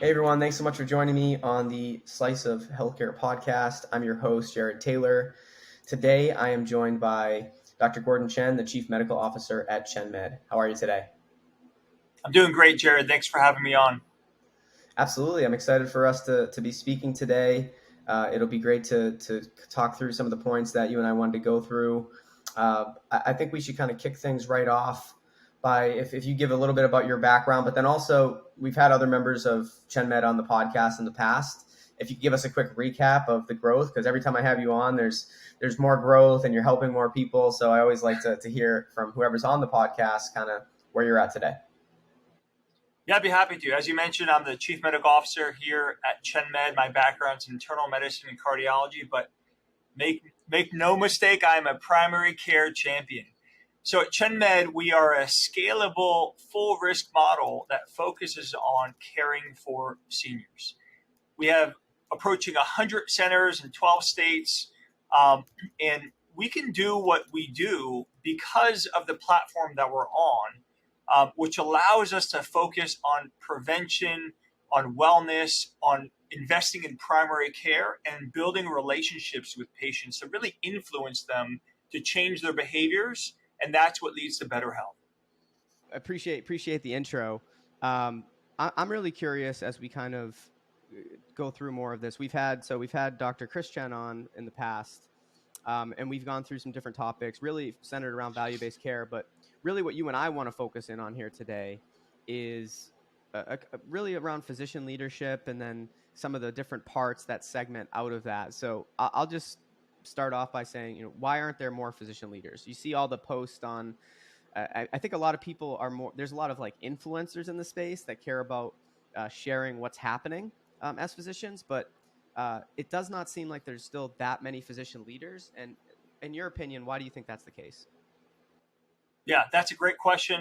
Hey everyone, thanks so much for joining me on the Slice of Healthcare podcast. I'm your host, Jared Taylor. Today I am joined by Dr. Gordon Chen, the Chief Medical Officer at ChenMed. How are you today? I'm doing great, Jared. Thanks for having me on. Absolutely. I'm excited for us to be speaking today. It'll be great to talk through some of the points that you and I wanted to go through. I think we should kind of kick things right off by if you give a little bit about your background, but then also we've had other members of ChenMed on the podcast in the past. If you could give us a quick recap of the growth, because every time I have you on, there's more growth and you're helping more people. So I always like to hear from whoever's on the podcast kind of where you're at today. Yeah, I'd be happy to. As you mentioned, I'm the Chief Medical Officer here at ChenMed. My background's in internal medicine and cardiology, but make no mistake, I'm a primary care champion. So at ChenMed, we are a scalable, full-risk model that focuses on caring for seniors. We have approaching 100 centers in 12 states, and we can do what we do because of the platform that we're on, which allows us to focus on prevention, on wellness, on investing in primary care, and building relationships with patients to really influence them to change their behaviors. And that's what leads to better health. Appreciate the intro. I'm really curious as we kind of go through more of this. We've had Dr. Chris Chen on in the past, and we've gone through some different topics, really centered around value-based care. But really, what you and I want to focus in on here today is really around physician leadership, and then some of the different parts that segment out of that. So I'll just start off by saying, why aren't there more physician leaders? You see all the posts on. I think a lot of people are more. There's a lot of like influencers in the space that care about sharing what's happening as physicians, but it does not seem like there's still that many physician leaders. And in your opinion, why do you think that's the case? Yeah, that's a great question.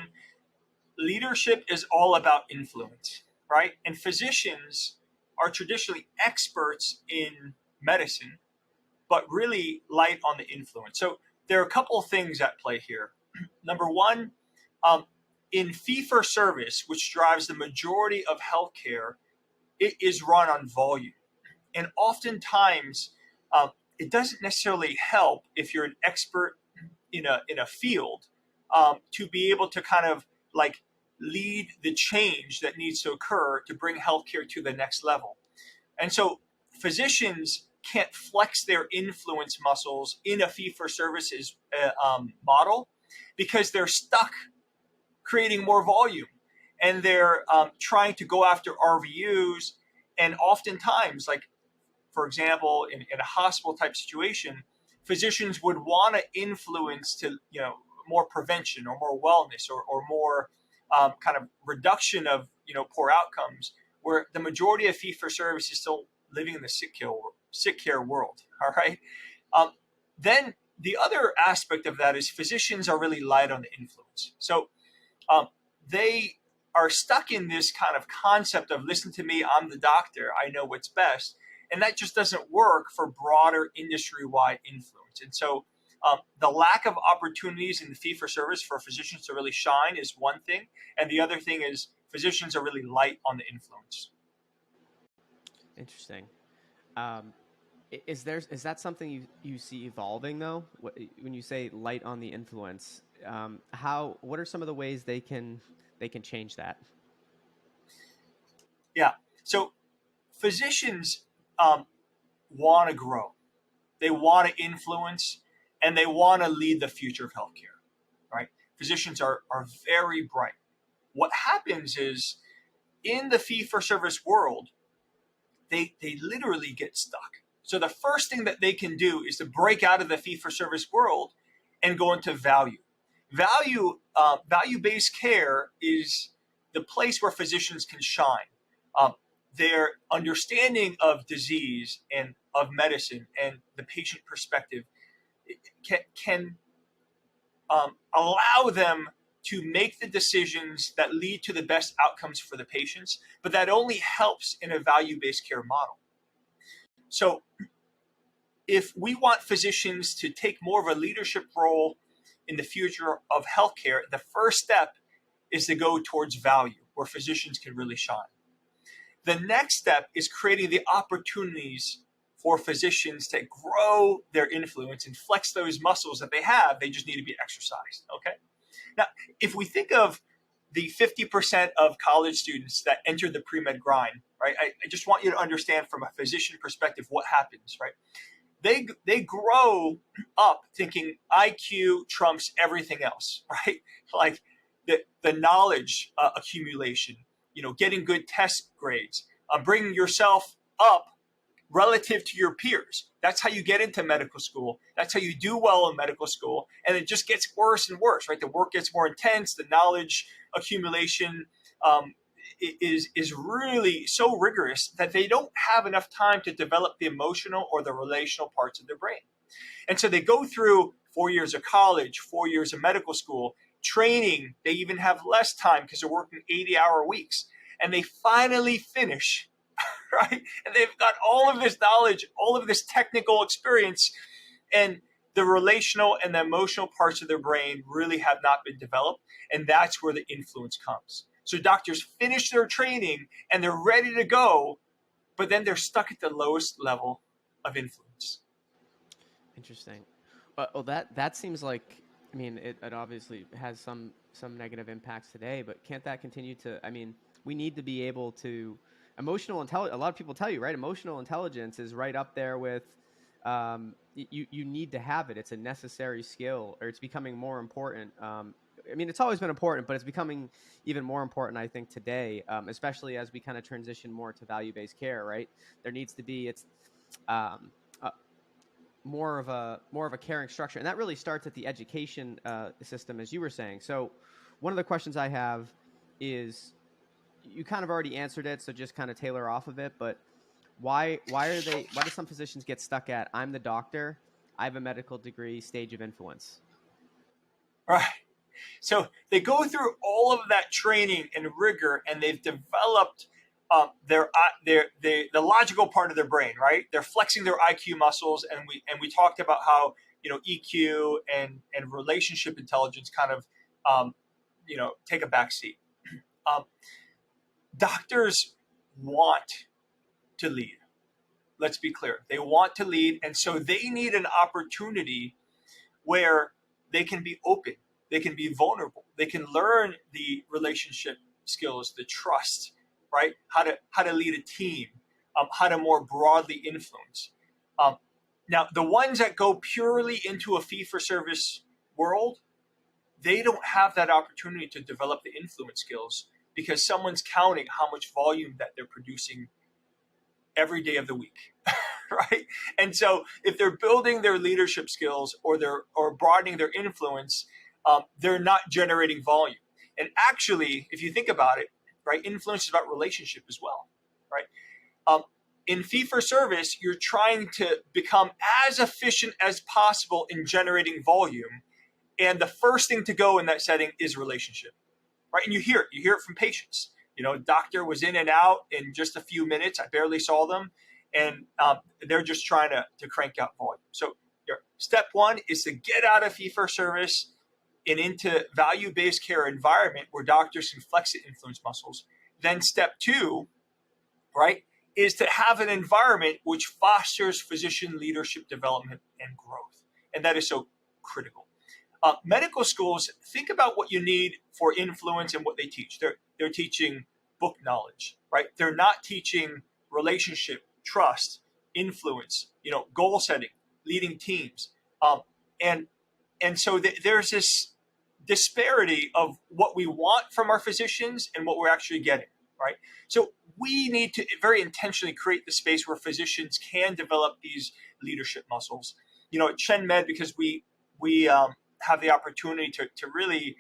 Leadership is all about influence, right? And physicians are traditionally experts in medicine, but really light on the influence. So there are a couple of things at play here. Number one, in fee-for-service, which drives the majority of healthcare, it is run on volume. And oftentimes, it doesn't necessarily help if you're an expert in a field to be able to kind of like lead the change that needs to occur to bring healthcare to the next level. And so physicians can't flex their influence muscles in a fee-for-service model because they're stuck creating more volume, and they're trying to go after RVUs. And oftentimes, like for example, in a hospital type situation, physicians would want to influence to more prevention or more wellness or more kind of reduction of poor outcomes, where the majority of fee for service is still living in the sick care world. All right. Then the other aspect of that is physicians are really light on the influence. So they are stuck in this kind of concept of listen to me, I'm the doctor, I know what's best. And that just doesn't work for broader industry-wide influence. And so the lack of opportunities in the fee-for-service for physicians to really shine is one thing. And the other thing is physicians are really light on the influence. Interesting. Is that something you see evolving though? When you say light on the influence, what are some of the ways they can change that? Yeah. So physicians want to grow, they want to influence, and they want to lead the future of healthcare. Right? Physicians are very bright. What happens is in the fee-for-service world, they literally get stuck. So the first thing that they can do is to break out of the fee-for-service world and go into value. Value-based care is the place where physicians can shine. Their understanding of disease and of medicine and the patient perspective can allow them to make the decisions that lead to the best outcomes for the patients, but that only helps in a value-based care model. So if we want physicians to take more of a leadership role in the future of healthcare, the first step is to go towards value, where physicians can really shine. The next step is creating the opportunities for physicians to grow their influence and flex those muscles that they have. They just need to be exercised. Okay. Now, if we think of the 50% of college students that enter the pre-med grind, right? I just want you to understand from a physician perspective what happens, right? They grow up thinking IQ trumps everything else, right? Like the knowledge accumulation, getting good test grades, bringing yourself up relative to your peers. That's how you get into medical school. That's how you do well in medical school. And it just gets worse and worse, right? The work gets more intense. The knowledge accumulation is really so rigorous that they don't have enough time to develop the emotional or the relational parts of their brain. And so they go through 4 years of college, 4 years of medical school, training. They even have less time because they're working 80-hour weeks. And they finally finish, right? And they've got all of this knowledge, all of this technical experience, and the relational and the emotional parts of their brain really have not been developed. And that's where the influence comes. So doctors finish their training and they're ready to go, but then they're stuck at the lowest level of influence. Interesting. Well, that seems like, I mean, it obviously has some negative impacts today, but can't that continue to, I mean, we need to be able to, emotional intelligence, a lot of people tell you, right? Emotional intelligence is right up there with, you need to have it. It's a necessary skill, or it's becoming more important. I mean, it's always been important, but it's becoming even more important, I think, today, especially as we kind of transition more to value-based care, right? There needs to be, more of a caring structure. And that really starts at the education system, as you were saying. So one of the questions I have is, you kind of already answered it, so just kind of tailor off of it, but why do some physicians get stuck at, I'm the doctor, I have a medical degree, stage of influence? Right. So they go through all of that training and rigor, and they've developed the logical part of their brain, right? They're flexing their IQ muscles, and we talked about how EQ and relationship intelligence kind of take a back seat. Doctors want to lead. Let's be clear. They want to lead, and so they need an opportunity where they can be open, they can be vulnerable, they can learn the relationship skills, the trust, right? How to lead a team, how to more broadly influence. Now, the ones that go purely into a fee-for-service world, they don't have that opportunity to develop the influence skills because someone's counting how much volume that they're producing every day of the week, right? And so if they're building their leadership skills or broadening their influence, they're not generating volume. And actually, if you think about it, right, influence is about relationship as well, right? In fee-for-service, you're trying to become as efficient as possible in generating volume. And the first thing to go in that setting is relationship, right? And you hear it from patients. Doctor was in and out in just a few minutes. I barely saw them. And they're just trying to crank out volume. So step one is to get out of fee-for-service and into value-based care environment where doctors can flex the influence muscles. Then step two, right, is to have an environment which fosters physician leadership development and growth. And that is so critical. Medical schools, think about what you need for influence and what they teach. They're teaching book knowledge, right? They're not teaching relationship, trust, influence, goal setting, leading teams. And so there's this disparity of what we want from our physicians and what we're actually getting, right? So we need to very intentionally create the space where physicians can develop these leadership muscles. At ChenMed, because we have the opportunity to really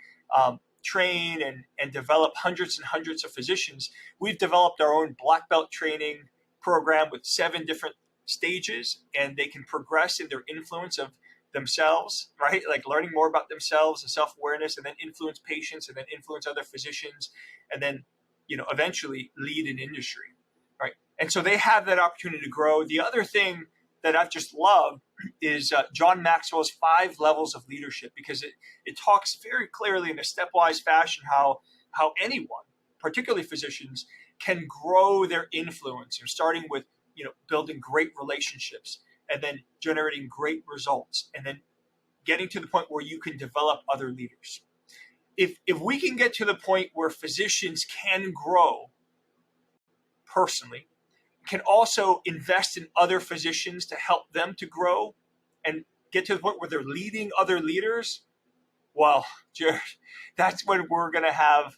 train and develop hundreds and hundreds of physicians, we've developed our own black belt training program with 7 different stages, and they can progress in their influence of themselves, right? Like learning more about themselves and self-awareness, and then influence patients, and then influence other physicians, and then, eventually lead an industry, right? And so they have that opportunity to grow. The other thing that I've just loved is John Maxwell's 5 levels of leadership, because it talks very clearly in a stepwise fashion how anyone, particularly physicians, can grow their influence, starting with building great relationships, and then generating great results, and then getting to the point where you can develop other leaders. If we can get to the point where physicians can grow personally, can also invest in other physicians to help them to grow and get to the point where they're leading other leaders, well, Jared, that's when we're going to have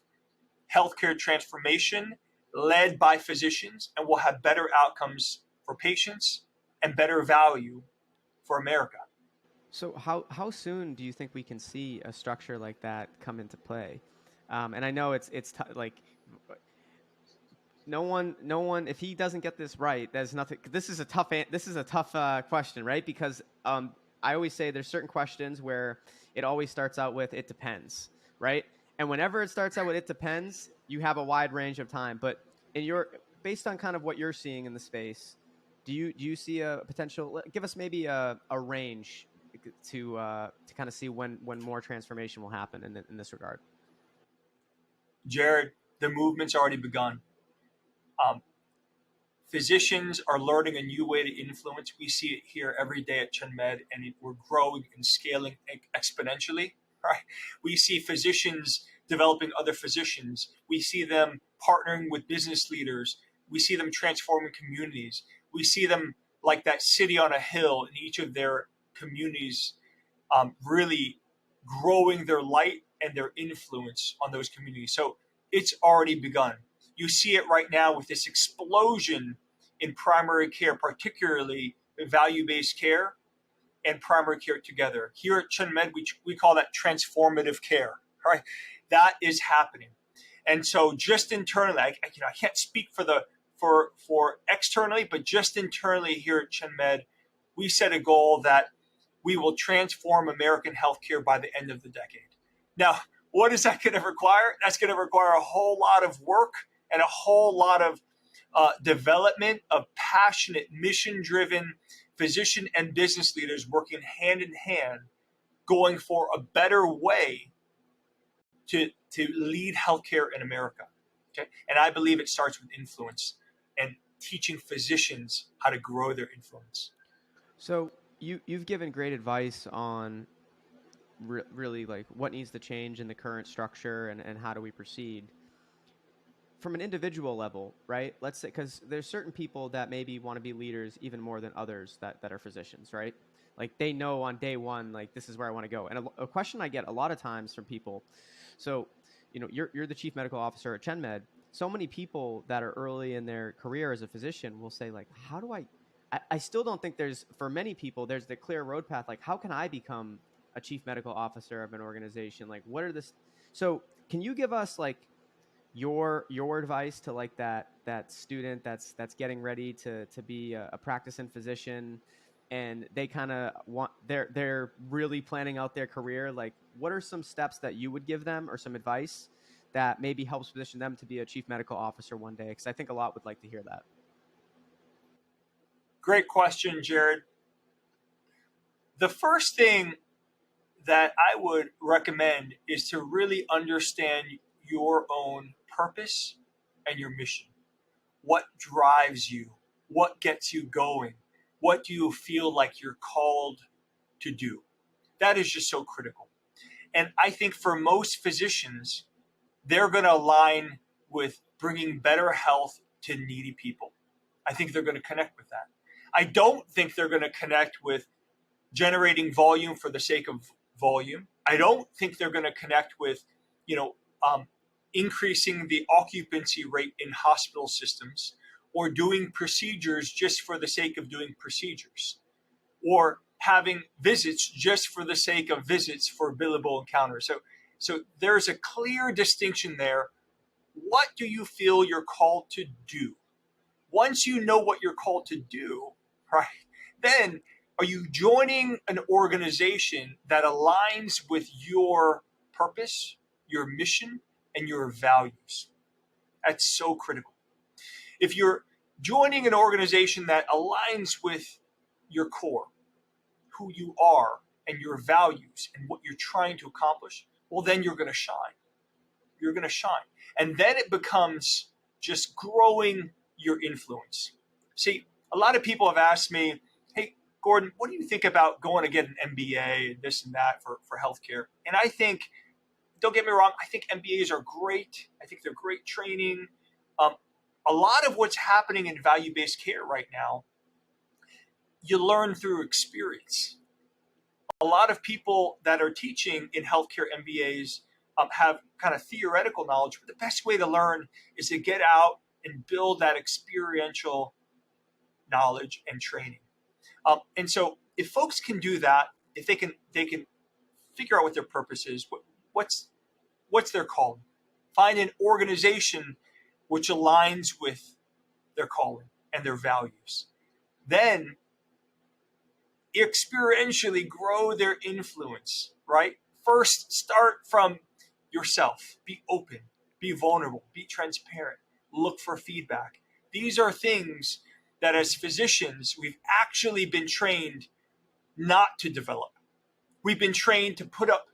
healthcare transformation led by physicians, and we'll have better outcomes for patients and better value for America. So how soon do you think we can see a structure like that come into play? And I know it's like no one if he doesn't get this right, there's nothing. This is a tough question, right? Because I always say there's certain questions where it always starts out with it depends, right? And whenever it starts out with it depends, you have a wide range of time. But based on kind of what you're seeing in the space, do you see a potential? Give us maybe a range to kind of see when more transformation will happen in this regard. Jared, the movement's already begun. Physicians are learning a new way to influence. We see it here every day at ChenMed, and we're growing and scaling exponentially. Right? We see physicians developing other physicians. We see them partnering with business leaders. We see them transforming communities. We see them like that city on a hill in each of their communities, really growing their light and their influence on those communities. So it's already begun. You see it right now with this explosion in primary care, particularly value-based care and primary care together. Here at ChenMed, we call that transformative care. Right? That is happening. And so just internally, I can't speak for externally, but just internally here at ChenMed, we set a goal that we will transform American healthcare by the end of the decade. Now, what is that going to require? That's going to require a whole lot of work and a whole lot of development of passionate, mission-driven physician and business leaders working hand in hand, going for a better way to lead healthcare in America. Okay? And I believe it starts with influence and teaching physicians how to grow their influence. So you've given great advice on really like what needs to change in the current structure and how do we proceed. From an individual level, right? Let's say, because there's certain people that maybe want to be leaders even more than others that are physicians, right? Like they know on day one, like this is where I want to go. And a question I get a lot of times from people, so you're the chief medical officer at ChenMed. So many people that are early in their career as a physician will say like, how do I still don't think for many people, there's the clear road path. Like, how can I become a chief medical officer of an organization? Like, what are so can you give us like your advice to like that student that's getting ready to be a practicing physician, and they kind of they're really planning out their career? Like, what are some steps that you would give them or some advice that maybe helps position them to be a chief medical officer one day? Because I think a lot would like to hear that. Great question, Jared. The first thing that I would recommend is to really understand your own purpose and your mission. What drives you? What gets you going? What do you feel like you're called to do? That is just so critical. And I think for most physicians, they're going to align with bringing better health to needy people. I think they're going to connect with that. I don't think they're going to connect with generating volume for the sake of volume. I don't think they're going to connect with, increasing the occupancy rate in hospital systems, or doing procedures just for the sake of doing procedures, or having visits just for the sake of visits for billable encounters. So there's a clear distinction there. What do you feel you're called to do? Once you know what you're called to do, right, then are you joining an organization that aligns with your purpose, your mission, and your values? That's so critical. If you're joining an organization that aligns with your core, who you are, and your values, and what you're trying to accomplish, well, then you're going to shine. You're going to shine. And then it becomes just growing your influence. See, a lot of people have asked me, hey, Gordon, what do you think about going to get an MBA and this and that for healthcare? And I think, don't get me wrong, I think MBAs are great. I think they're great training. Um, a lot of what's happening in value-based care right now, you learn through experience. A lot of people that are teaching in healthcare MBAs have kind of theoretical knowledge, but the best way to learn is to get out and build that experiential knowledge and training. And so if folks can do that, if they can figure out what their purpose is, what's their calling, find an organization which aligns with their calling and their values, then experientially grow their influence, right? First, start from yourself. Be open, be vulnerable, be transparent, look for feedback. These are things that as physicians, we've actually been trained not to develop. We've been trained to put up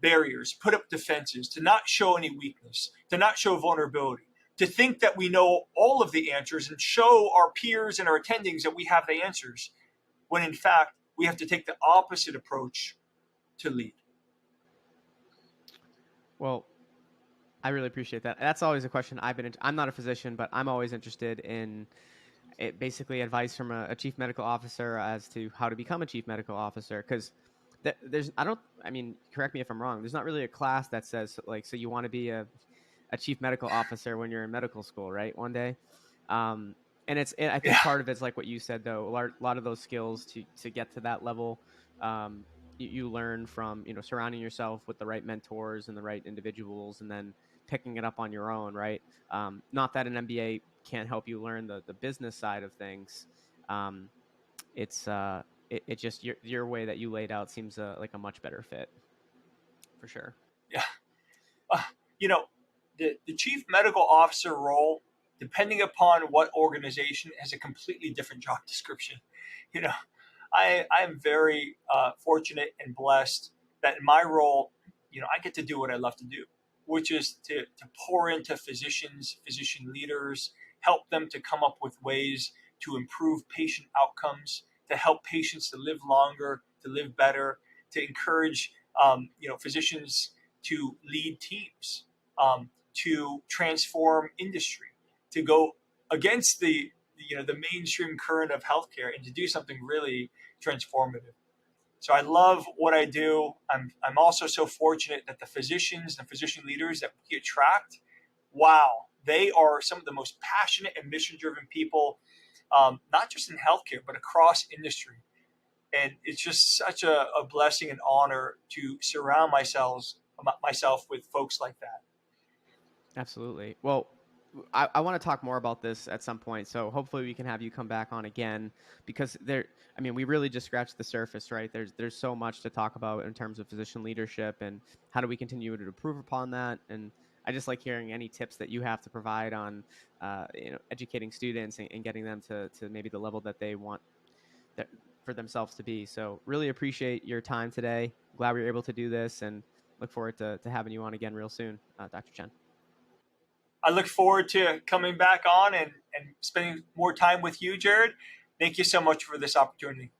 barriers, put up defenses, to not show any weakness, to not show vulnerability, to think that we know all of the answers and show our peers and our attendings that we have the answers, when in fact, we have to take the opposite approach to lead. Well, I really appreciate that. That's always a question I'm not a physician, but I'm always interested in basically advice from a chief medical officer as to how to become a chief medical officer. Because correct me if I'm wrong, there's not really a class that says, like, so you want to be a chief medical officer when you're in medical school, right? One day. And I think part of it's like what you said, though, a lot of those skills to get to that level, you learn from, surrounding yourself with the right mentors and the right individuals, and then picking it up on your own, right? Not that an MBA can't help you learn the business side of things. It just your way that you laid out seems like a much better fit, for sure. Yeah. The chief medical officer role, depending upon what organization, has a completely different job description. I am very fortunate and blessed that in my role, I get to do what I love to do, which is to pour into physicians, physician leaders, help them to come up with ways to improve patient outcomes, to help patients to live longer, to live better, to encourage physicians to lead teams, to transform industry, to go against the mainstream current of healthcare and to do something really transformative. So I love what I do. I'm also so fortunate that the physicians and physician leaders that we attract, wow, they are some of the most passionate and mission-driven people, not just in healthcare, but across industry. And it's just such a blessing and honor to surround myself with folks like that. Absolutely. Well, I want to talk more about this at some point, so hopefully we can have you come back on again, because we really just scratched the surface, right? There's so much to talk about in terms of physician leadership and how do we continue to improve upon that. And I just like hearing any tips that you have to provide on, educating students and getting them to maybe the level that they want for themselves to be. So really appreciate your time today. Glad we were able to do this, and look forward to having you on again real soon, Dr. Chen. I look forward to coming back on and spending more time with you, Jared. Thank you so much for this opportunity.